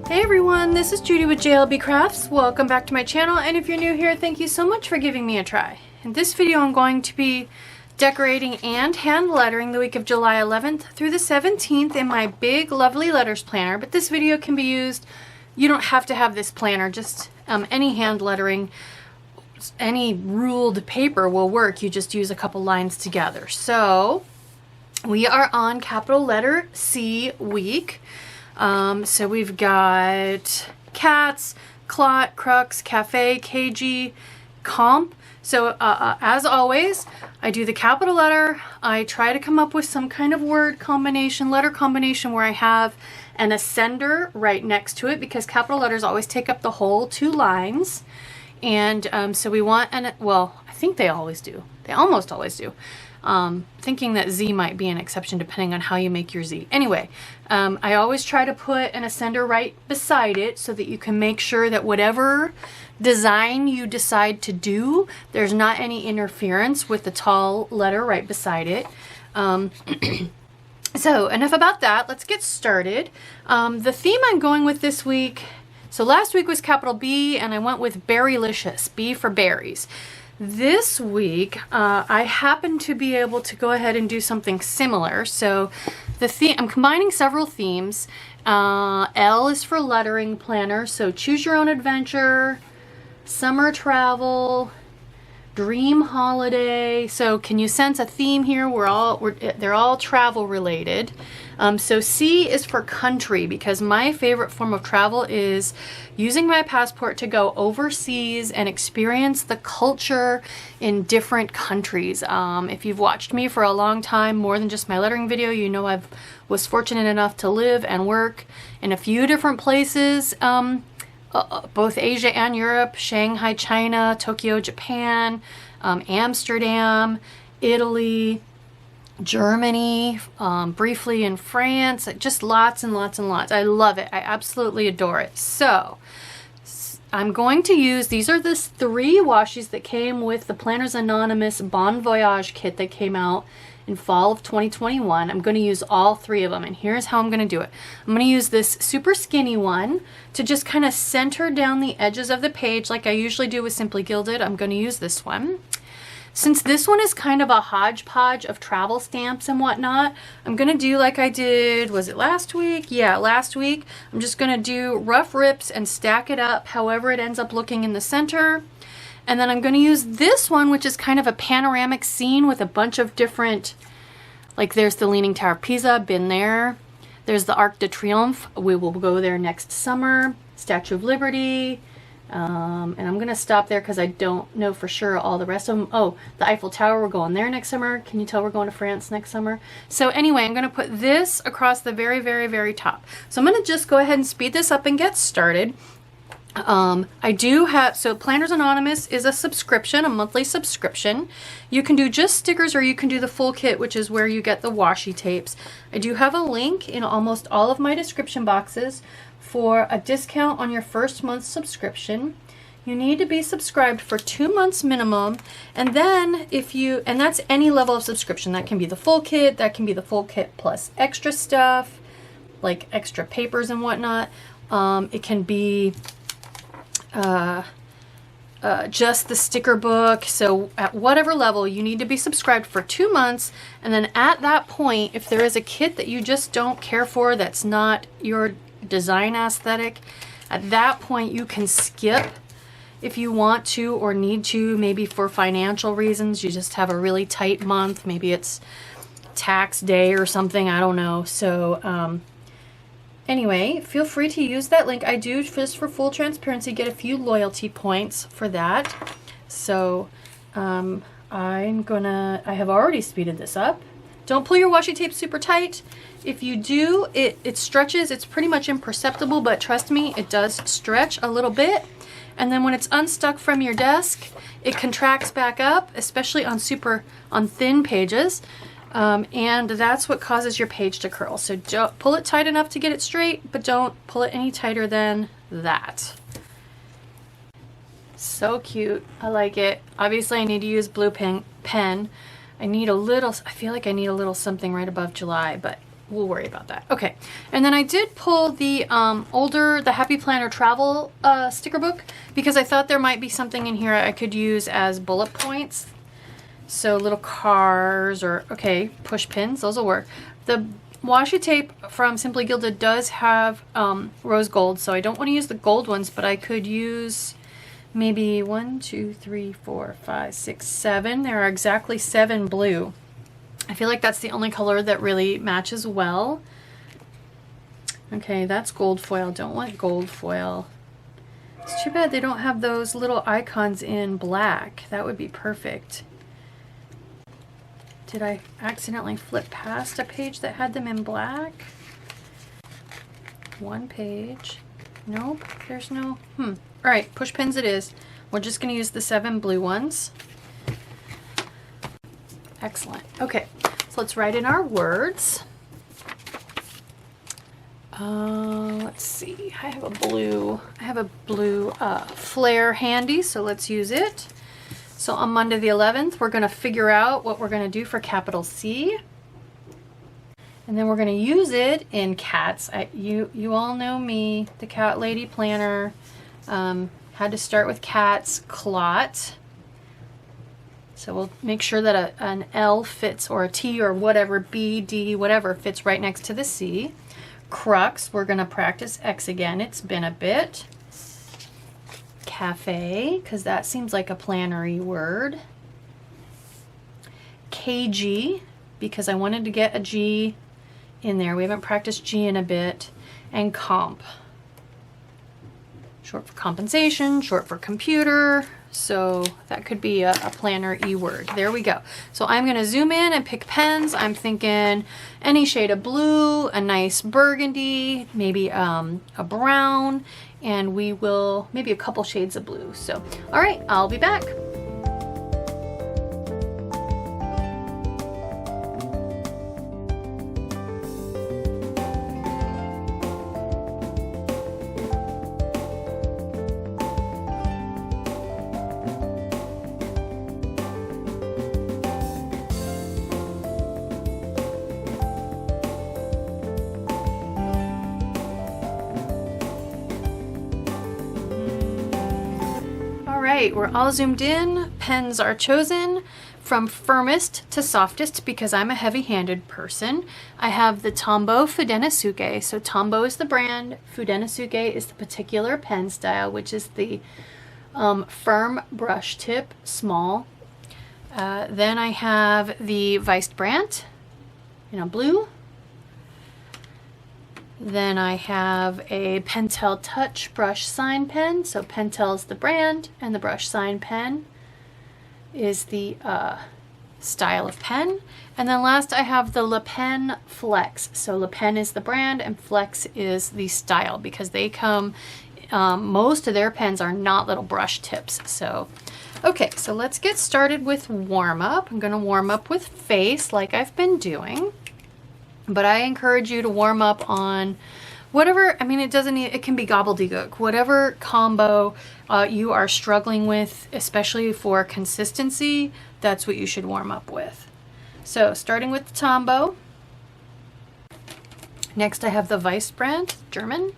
Hey everyone, this is Judi with JLBCrafts. Welcome back to my channel, and if you're new here, thank you so much for giving me a try. In this video, I'm going to be decorating and hand lettering the week of July 11th through the 17th in my big, lovely letters planner, but this video can be used, you don't have to have this planner, just any hand lettering, any ruled paper will work, you just use a couple lines together. So, we are on capital letter C week. So we've got cats, clot, crux, cafe, kg, comp. So as always, I do the capital letter. I try to come up with some kind of word combination, letter combination where I have an ascender right next to it because capital letters always take up the whole two lines. And so we want, well, I think they always do. They almost always do. Thinking that Z might be an exception depending on how you make your Z. Anyway, I always try to put an ascender right beside it so that you can make sure that whatever design you decide to do, there's not any interference with the tall letter right beside it. So enough about that. Let's get started. The theme I'm going with this week, so last week was capital B and I went with Berrylicious, B for berries. This week, I happen to be able to go ahead and do something similar. So the theme, I'm combining several themes. L is for lettering planner. So choose your own adventure, summer travel, dream holiday. So can you sense a theme here? They're all travel related. So C is for country because my favorite form of travel is using my passport to go overseas and experience the culture in different countries. If you've watched me for a long time, more than just my lettering video, you know I was fortunate enough to live and work in a few different places, both Asia and Europe, Shanghai, China, Tokyo, Japan, Amsterdam, Italy, Germany, briefly in France, just lots and lots and lots. I love it. I absolutely adore it. So I'm going to use, these are the 3 washes that came with the Planners Anonymous Bon Voyage kit that came out in fall of 2021. I'm going to use all 3 of them, and here's how I'm going to do it. I'm going to use this super skinny one to just kind of center down the edges of the page like I usually do with Simply Gilded. I'm going to use this one. Since this one is kind of a hodgepodge of travel stamps and whatnot, I'm going to do like I did, was it last week? Yeah, last week. I'm just going to do rough rips and stack it up however it ends up looking in the center. And then I'm going to use this one, which is kind of a panoramic scene with a bunch of different, like there's the Leaning Tower of Pisa, been there. There's the Arc de Triomphe, we will go there next summer. Statue of Liberty. And I'm going to stop there because I don't know for sure all the rest of them. Oh, the Eiffel Tower, we're going there next summer. Can you tell we're going to France next summer? So anyway, I'm going to put this across the very, very, very top. So I'm going to just go ahead and speed this up and get started. I do have, so Planners Anonymous is a subscription, a monthly subscription. You can do just stickers or you can do the full kit, which is where you get the washi tapes. I do have a link in almost all of my description boxes for a discount on your first month's subscription. You need to be subscribed for 2 months minimum, and then and that's any level of subscription. That can be the full kit, that can be the full kit plus extra stuff, like extra papers and whatnot. It can be just the sticker book. So at whatever level, you need to be subscribed for 2 months, and then at that point, if there is a kit that you just don't care for, that's not your design aesthetic, at that point you can skip if you want to or need to, maybe for financial reasons. You just have a really tight month, maybe it's tax day or something, I don't know. So anyway, feel free to use that link. I do, just for full transparency, get a few loyalty points for that. So I have already speeded this up. Don't pull your washi tape super tight. If you do, it stretches. It's pretty much imperceptible, but trust me, it does stretch a little bit. And then when it's unstuck from your desk, it contracts back up, especially on thin pages. And that's what causes your page to curl. So don't pull it tight enough to get it straight, but don't pull it any tighter than that. So cute. I like it. Obviously, I need to use blue pen. I feel like I need a little something right above July, but we'll worry about that. Okay, and then I did pull the the Happy Planner travel sticker book because I thought there might be something in here I could use as bullet points. So little cars or, okay, push pins, those will work. The washi tape from Simply Gilded does have rose gold, so I don't want to use the gold ones, but I could use maybe 1, 2, 3, 4, 5, 6, 7. There are exactly 7 blue. I feel like that's the only color that really matches well. Okay, that's gold foil. Don't want gold foil. It's too bad they don't have those little icons in black. That would be perfect. Did I accidentally flip past a page that had them in black? One page. Nope, there's no... All right, push pins it is. We're just going to use the 7 blue ones. Excellent. Okay, so let's write in our words. Let's see. I have a blue flare handy, so let's use it. So on Monday the 11th, we're going to figure out what we're going to do for capital C. And then we're going to use it in cats. You all know me, the cat lady planner. Had to start with cats. Clot. So we'll make sure that an L fits, or a T or whatever, B, D, whatever, fits right next to the C. Crux, we're going to practice X again. It's been a bit. Cafe, because that seems like a planner-y word. KG, because I wanted to get a G in there. We haven't practiced G in a bit. And comp. Short for compensation, short for computer. So that could be a planner-y word. There we go. So I'm going to zoom in and pick pens. I'm thinking any shade of blue, a nice burgundy, maybe a brown, and we will, maybe a couple shades of blue. So, all right, I'll be back. We're all zoomed in. Pens are chosen from firmest to softest because I'm a heavy-handed person. I have the Tombow Fudenasuke. So Tombow is the brand. Fudenasuke is the particular pen style, which is the firm brush tip, small. Then I have the Weissbrandt in a blue. Then I have a Pentel Touch brush sign pen. So Pentel is the brand and the brush sign pen is the style of pen. And then last I have the Le Pen Flex. So Le Pen is the brand and Flex is the style because they come, most of their pens are not little brush tips. So, okay, so let's get started with warm up. I'm going to warm up with face like I've been doing. But I encourage you to warm up on whatever, I mean, it can be gobbledygook, whatever combo you are struggling with, especially for consistency, that's what you should warm up with. So starting with the Tombow. Next I have the Weissbrandt, German.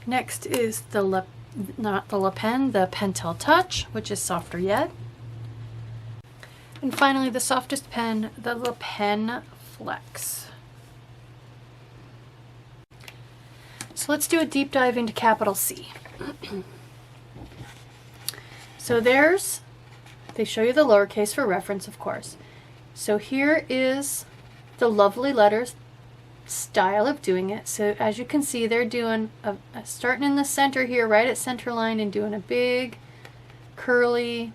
Next is not the Le Pen, the Pentel Touch, which is softer yet. And finally, the softest pen, the Le Pen Flex. So let's do a deep dive into capital C. So they show you the lowercase for reference, of course. So here is the lovely letters style of doing it. So as you can see, they're doing starting in the center here, right at center line, and doing a big curly,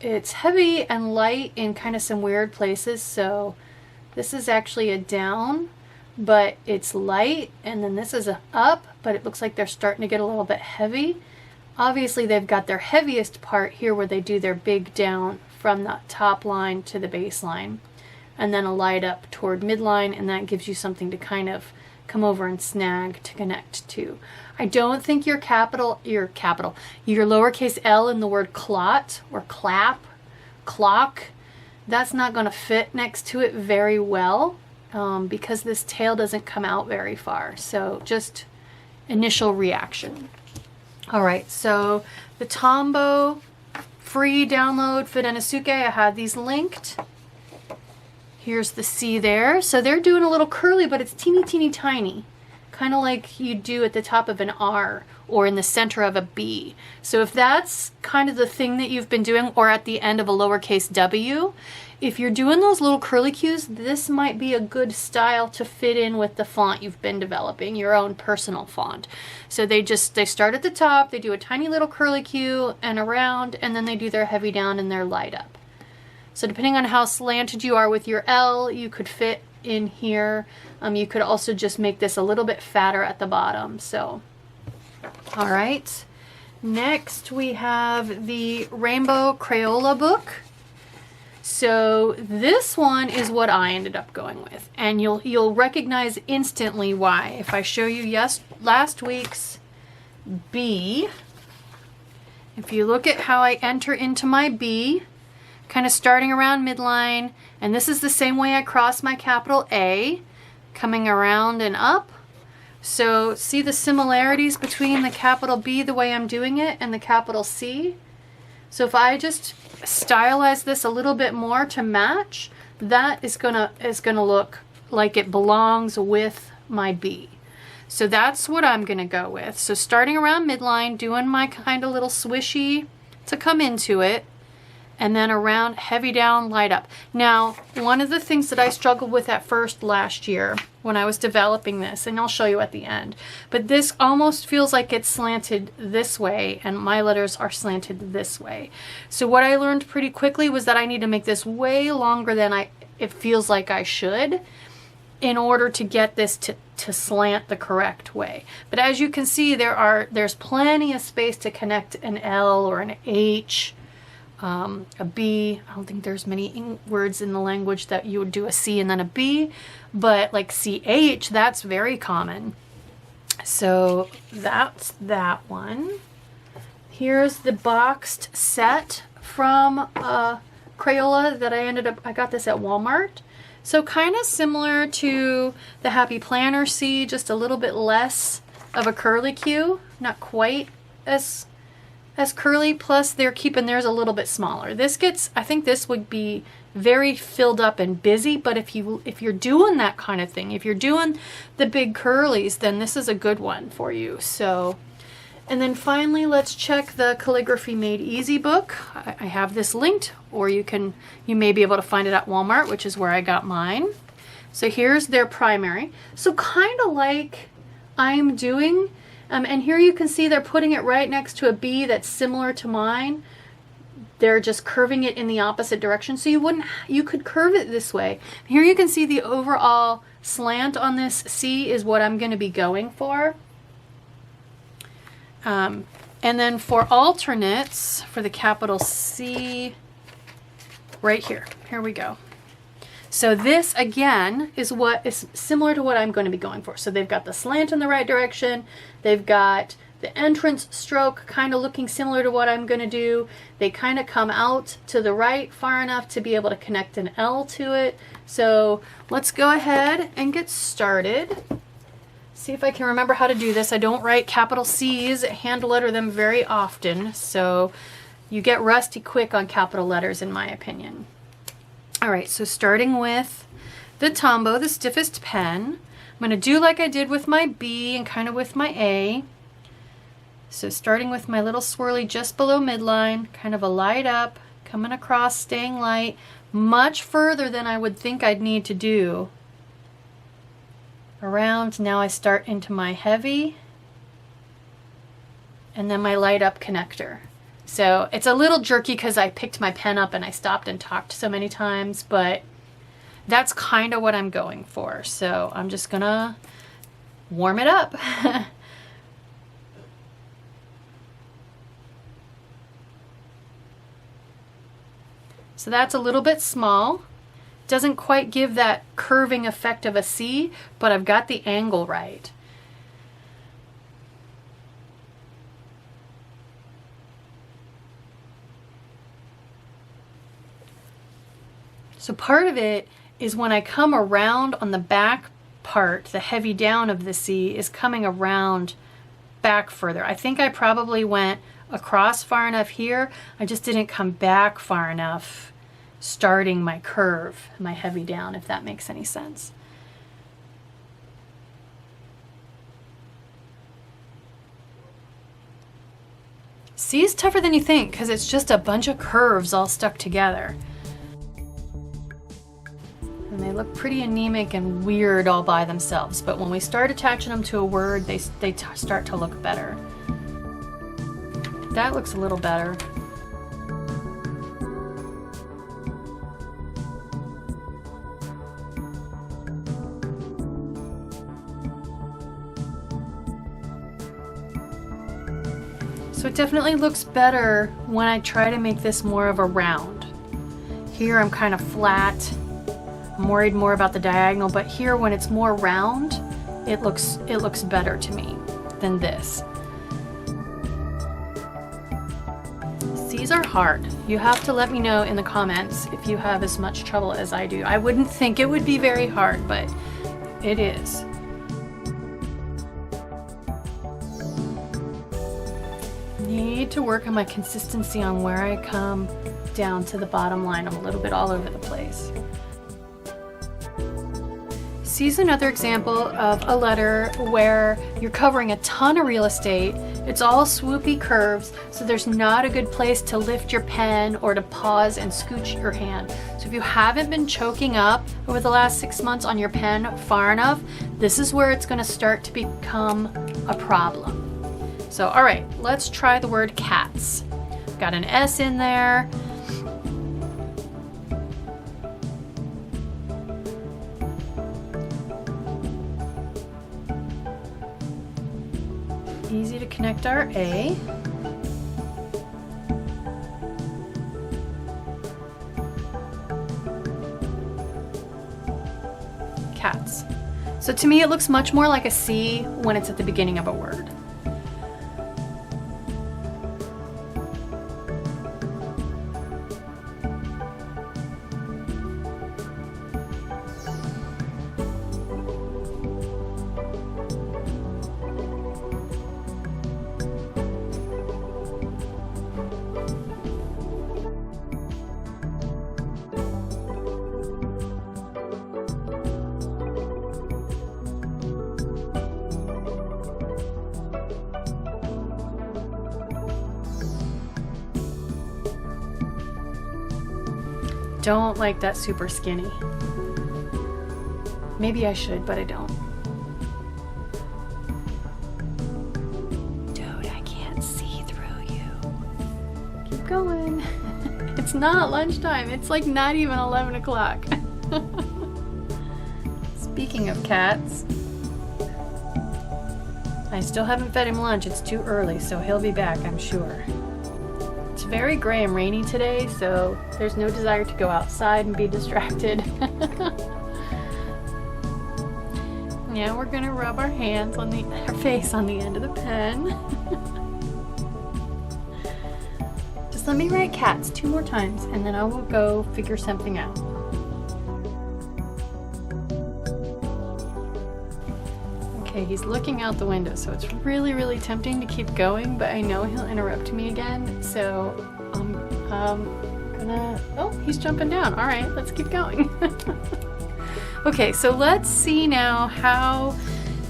it's heavy and light in kind of some weird places. So this is actually a down, but it's light, and then this is an up, but it looks like they're starting to get a little bit heavy. Obviously they've got their heaviest part here where they do their big down from the top line to the base line, and then a light up toward midline, and that gives you something to kind of come over and snag to connect to. I don't think your lowercase L in the word clot or clap clock, that's not going to fit next to it very well because this tail doesn't come out very far. So just initial reaction. All right, so the Tombow free download Fudenosuke, I had these linked. Here's the C there. So they're doing a little curly, but it's teeny, teeny, tiny. Kind of like you do at the top of an R or in the center of a B. So if that's kind of the thing that you've been doing, or at the end of a lowercase w, if you're doing those little curly cues, this might be a good style to fit in with the font you've been developing, your own personal font. So they start at the top, they do a tiny little curly cue and around, and then they do their heavy down and their light up. So depending on how slanted you are with your L, you could fit in here. You could also just make this a little bit fatter at the bottom. So, all right. Next we have the Rainbow Crayola book. So this one is what I ended up going with, and you'll recognize instantly why. If I show you last week's B, if you look at how I enter into my B, kind of starting around midline, and this is the same way I cross my capital A, coming around and up. So see the similarities between the capital B, the way I'm doing it, and the capital C? So if I just stylize this a little bit more to match, that is gonna look like it belongs with my B. So that's what I'm gonna go with. So starting around midline, doing my kind of little swishy to come into it, and then around heavy down, light up. Now, one of the things that I struggled with at first last year when I was developing this, and I'll show you at the end, but this almost feels like it's slanted this way, and my letters are slanted this way. So what I learned pretty quickly was that I need to make this way longer than it feels like I should in order to get this to slant the correct way. But as you can see, there's plenty of space to connect an L or an H, a B. I don't think there's many words in the language that you would do a C and then a B, but like CH, that's very common. So that's that one. Here's the boxed set from Crayola that I got this at Walmart. So kind of similar to the Happy Planner C, just a little bit less of a curly cue, not quite as curly, plus they're keeping theirs a little bit smaller. I think this would be very filled up and busy, but if you're doing that kind of thing, if you're doing the big curlies, then this is a good one for you. So, and then finally, let's check the Calligraphy Made Easy book. I have this linked, or you may be able to find it at Walmart, which is where I got mine. So here's their primary. So kind of like I'm doing, and here you can see they're putting it right next to a B that's similar to mine. They're just curving it in the opposite direction. So you could curve it this way. Here you can see the overall slant on this C is what I'm going to be going for. And then for alternates, for the capital C, right here we go. So this again is what is similar to what I'm going to be going for. So they've got the slant in the right direction. They've got the entrance stroke kind of looking similar to what I'm going to do. They kind of come out to the right far enough to be able to connect an L to it. So let's go ahead and get started. See if I can remember how to do this. I don't write capital C's, hand letter them very often, so you get rusty quick on capital letters in my opinion. All right, so starting with the Tombow, the stiffest pen, I'm going to do like I did with my B and kind of with my A. So starting with my little swirly just below midline, kind of a light up, coming across, staying light, much further than I would think I'd need to do. Around, now I start into my heavy, and then my light up connector. So it's a little jerky because I picked my pen up and I stopped and talked so many times, but that's kind of what I'm going for. So I'm just gonna warm it up. So that's a little bit small. Doesn't quite give that curving effect of a C, but I've got the angle right. So part of it is when I come around on the back part, the heavy down of the C is coming around back further. I think I probably went across far enough here. I just didn't come back far enough starting my curve, my heavy down, if that makes any sense. C is tougher than you think because it's just a bunch of curves all stuck together. And they look pretty anemic and weird all by themselves, but when we start attaching them to a word, they start to look better. That looks a little better. So it definitely looks better when I try to make this more of a round. Here I'm kind of flat. I'm worried more about the diagonal, but here when it's more round, it looks better to me than this. These are hard. You have to let me know in the comments if you have as much trouble as I do. I wouldn't think it would be very hard, but it is. Need to work on my consistency on where I come down to the bottom line. I'm a little bit all over the place. C is another example of a letter where you're covering a ton of real estate. It's all swoopy curves, so there's not a good place to lift your pen or to pause and scooch your hand. So if you haven't been choking up over the last 6 months on your pen far enough, this is where it's going to start to become a problem. So, all right, let's try the word cats. Got an S in there. Easy to connect our A. Cats. So to me it looks much more like a C when it's at the beginning of a word. Don't like that super skinny. Maybe I should, but I don't. Dude, I can't see through you. Keep going. It's not lunchtime. It's like not even 11 o'clock. Speaking of cats, I still haven't fed him lunch. It's too early, so he'll be back, I'm sure. It's very gray and rainy today, so there's no desire to go outside and be distracted. Now we're gonna rub our hands on our face on the end of the pen. Just let me write cats 2 more times and then I will go figure something out. Okay, he's looking out the window, so it's really, really tempting to keep going, but I know he'll interrupt me again, so I'm gonna... Oh, he's jumping down. All right, let's keep going. Okay, so let's see now how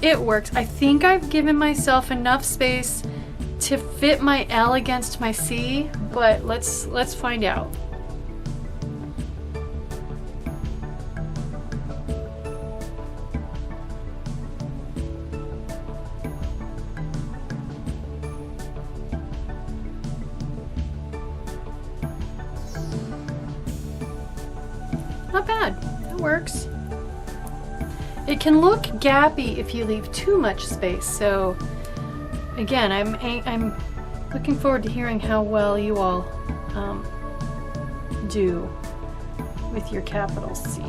it works. I think I've given myself enough space to fit my L against my C, but let's find out. Not bad, that works. It can look gappy if you leave too much space, so again, I'm looking forward to hearing how well you all do with your capital C.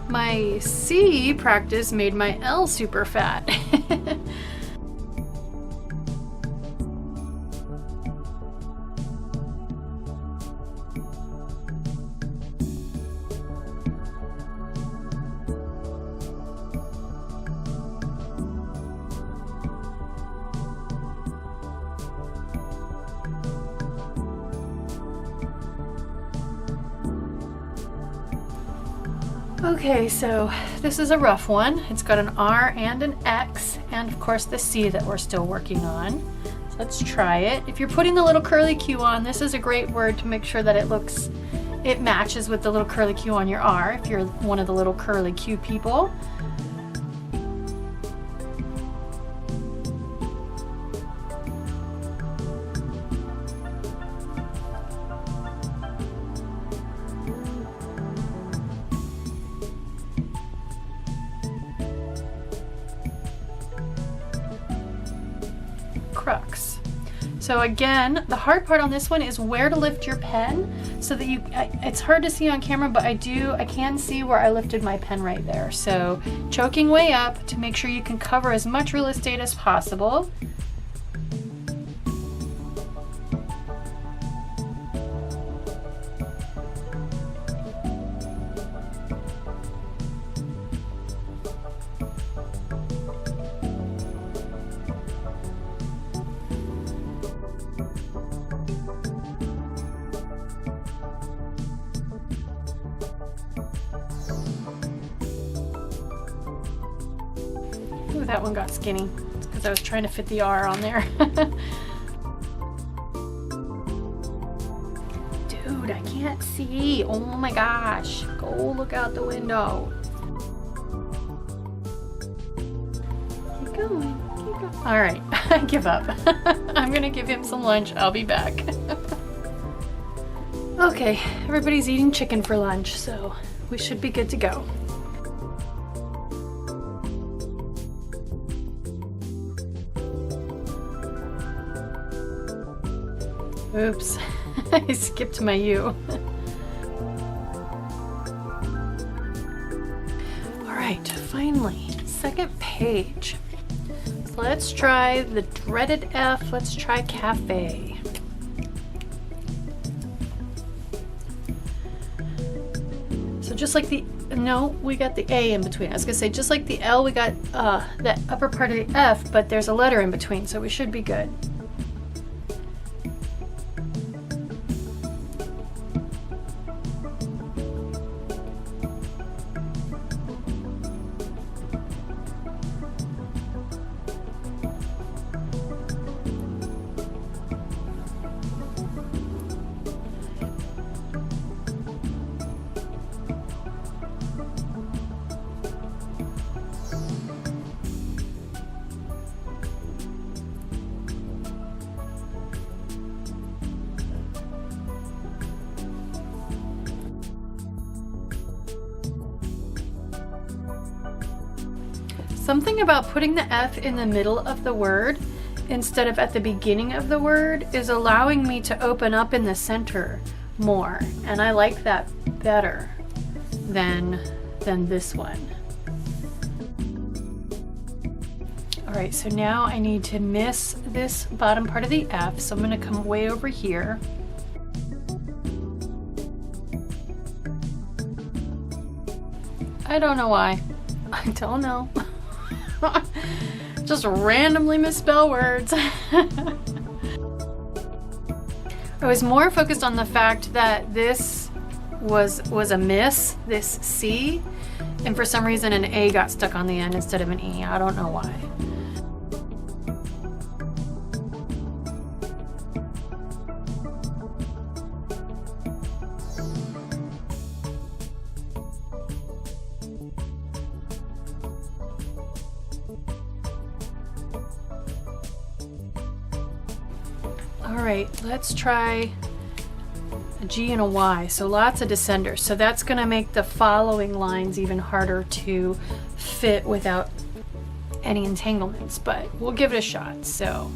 my C practice made my L super fat. Okay, so this is a rough one. It's got an R and an X, and of course the C that we're still working on. So let's try it. If you're putting the little curly Q on, this is a great word to make sure that it matches with the little curly Q on your R, if you're one of the little curly Q people. Crux. So again, the hard part on this one is where to lift your pen so that it's hard to see on camera, but I can see where I lifted my pen right there. So choking way up to make sure you can cover as much real estate as possible. Ooh, that one got skinny. It's because I was trying to fit the R on there. Dude, I can't see. Oh my gosh. Go look out the window. Keep going. Keep going. All right, I give up. I'm gonna give him some lunch. I'll be back. Okay, everybody's eating chicken for lunch, so we should be good to go. Oops, I skipped my U. All right, finally, second page. So let's try the dreaded F. Let's try cafe. So just like we got the A in between. I was gonna say, just like the L, we got that upper part of the F, but there's a letter in between, so we should be good. Something about putting the F in the middle of the word instead of at the beginning of the word is allowing me to open up in the center more, and I like that better than this one. All right, so now I need to miss this bottom part of the F, so I'm going to come way over here. I don't know why. I don't know. Just randomly misspell words. I was more focused on the fact that this was a miss, this C, and for some reason an A got stuck on the end instead of an E. I don't know why. All right, let's try a G and a Y. So lots of descenders. So that's going to make the following lines even harder to fit without any entanglements, but we'll give it a shot. So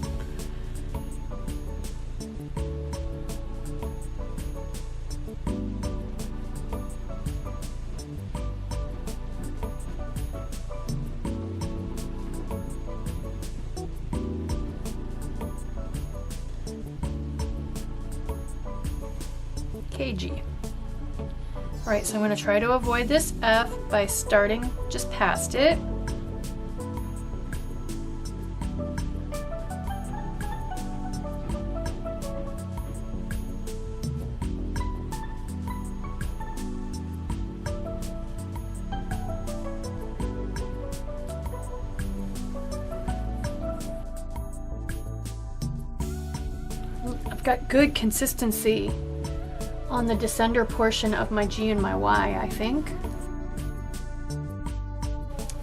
kg. All right, so I'm going to try to avoid this F by starting just past it. I've got good consistency on the descender portion of my G and my Y, I think.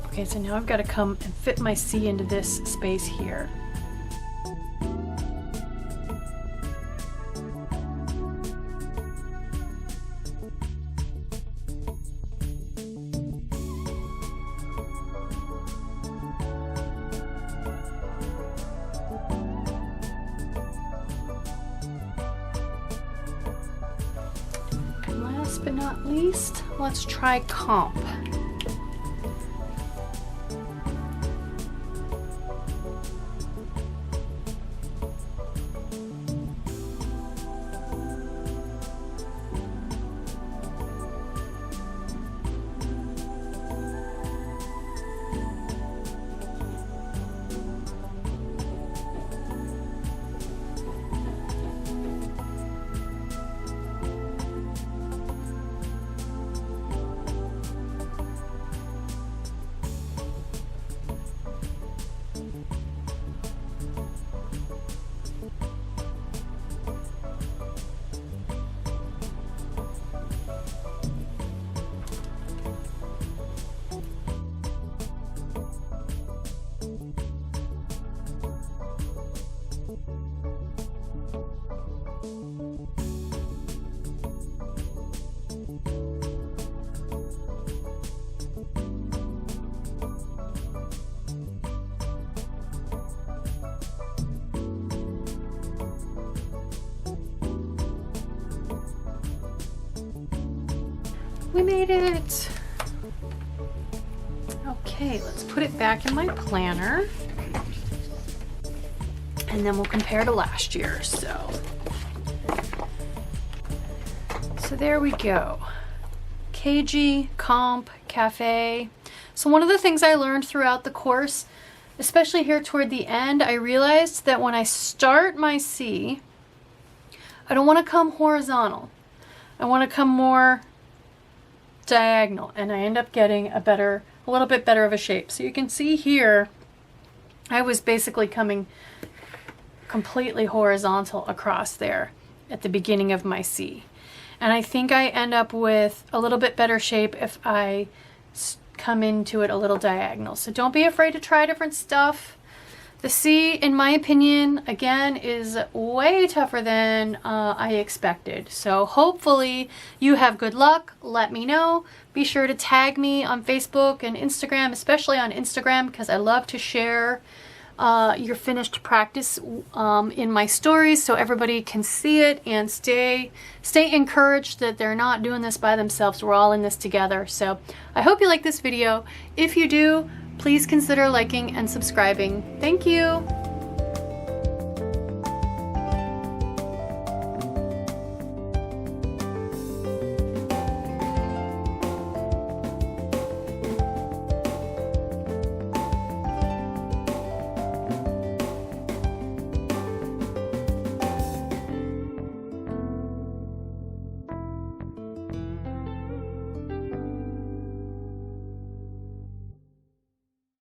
Okay, so now I've got to come and fit my C into this space here. Last but not least, let's try comp. We made it! Okay, let's put it back in my planner. And then we'll compare to last year, so there we go. KG, comp, cafe. So one of the things I learned throughout the course, especially here toward the end, I realized that when I start my C, I don't want to come horizontal. I want to come more diagonal, and I end up getting a little bit better of a shape. So you can see here, I was basically coming completely horizontal across there at the beginning of my C. And I think I end up with a little bit better shape if I come into it a little diagonal. So don't be afraid to try different stuff. The C, in my opinion, again, is way tougher than I expected. So hopefully you have good luck. Let me know. Be sure to tag me on Facebook and Instagram, especially on Instagram, because I love to share your finished practice in my stories so everybody can see it and stay encouraged that they're not doing this by themselves. We're all in this together. So I hope you like this video. If you do, please consider liking and subscribing. Thank you.